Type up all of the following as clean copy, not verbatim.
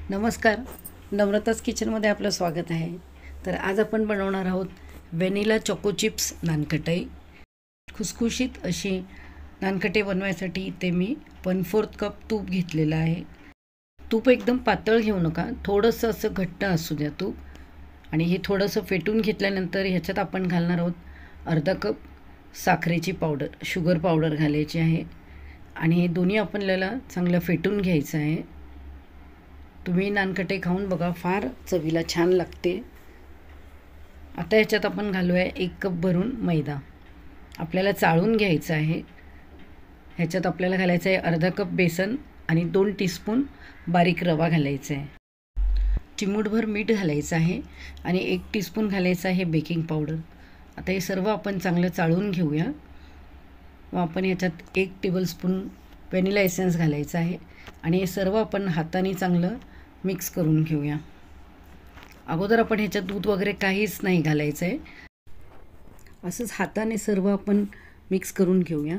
नमस्कार, नम्रताच किचनमध्ये आपलं स्वागत आहे। तर आज आपण बनवणार आहोत व्हॅनिला चोको चिप्स नानकटाई। खुसखुशीत अशी नानकटे बनवायसाठी इथे मी 1/4 कप तूप घेतलेलं आहे। तूप एकदम पातळ घेऊ नका, थोडंसं असं घट्ट असू द्या तूप। आणि हे थोडंसं फेटून घेतल्यानंतर ह्याच्यात आपण घालणार आहोत अर्धा कप साखरेची पावडर, शुगर पावडर घालायची आहे। आणि हे दोन्ही आपल्याला चांगलं फेटून घ्यायचं आहे। तुम्ही नानकटे खाऊन बघा, फार चवीला छान लागते। आता ह्याच्यात आपण घालूया 1 कप भरून मैदा, आपल्याला चाळून घ्यायचं आहे। ह्याच्यात आपल्याला घालायचं आहे अर्धा कप बेसन आणि 2 टीस्पून बारीक रवा घालायचा आहे। चिमूटभर मीठ घालायचं आहे आणि 1 टीस्पून घालायचं आहे बेकिंग पावडर। आता हे सर्व आपण चांगलं चाळून घेऊया। व आपण ह्याच्यात 1 टेबलस्पून व्हॅनिला एसेन्स घालायचा आहे आणि हे सर्व आपण हाताने चांगलं मिक्स करून घेऊया। अगोदर आपण ह्याच्यात दूध वगैरे काहीच नाही घालायचं आहे, असंच हाताने सर्व आपण मिक्स करून घेऊया।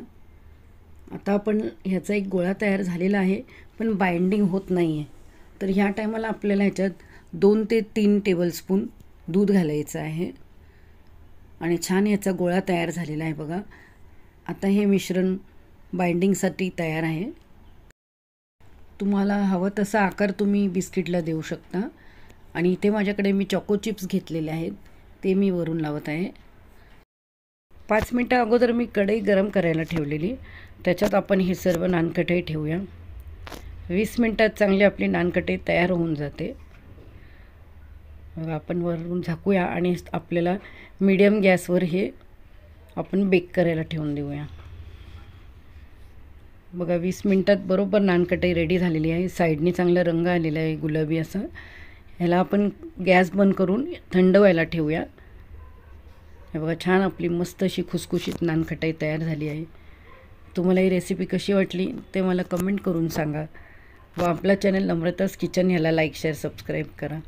आता आपण ह्याचा एक गोळा तयार झालेला आहे, पण बाइंडिंग होत नाही आहे। तर ह्या टायमाला आपल्याला ह्याच्यात 2 ते 3 टेबलस्पून दूध घालायचं आहे आणि छान ह्याचा गोळा तयार झालेला आहे बघा। आता हे मिश्रण बाइंडिंगसाठी तयार आहे। तुम्हाला हवं तसा आकार तुम्ही बिस्किटला देऊ शकता। आणि इथे माझ्याकडे मी चोको चिप्स घेतलेले आहेत, ते मी वरून लावत आहे। 5 मिनिटं अगोदर मी कढई गरम करायला ठेवलेली, त्याच्यात आपण हे सर्व नानकटे ठेवूया। 20 मिनिटात चांगले आपले नानकटे तयार होऊन जाते। आपण वरून झाकूया आणि आपल्याला मीडियम गॅसवर हे आपण बेक करायला ठेवून देऊया। बघा 20 मिनिटात बरोबर नानकटाई रेडी झालेली आहे। साईडने चांगला रंग आलेला आहे गुलाबी असा। ह्याला आपण गॅस बंद करून थंड व्हायला ठेवूया। हे बघा छान आपली मस्त अशी खुसखुशीत नानकटाई तयार झाली आहे। तुम्हाला ही रेसिपी कशी वाटली ते मला कमेंट करून सांगा व आपला चॅनल नम्रतास किचन ह्याला लाईक शेअर सबस्क्राईब करा।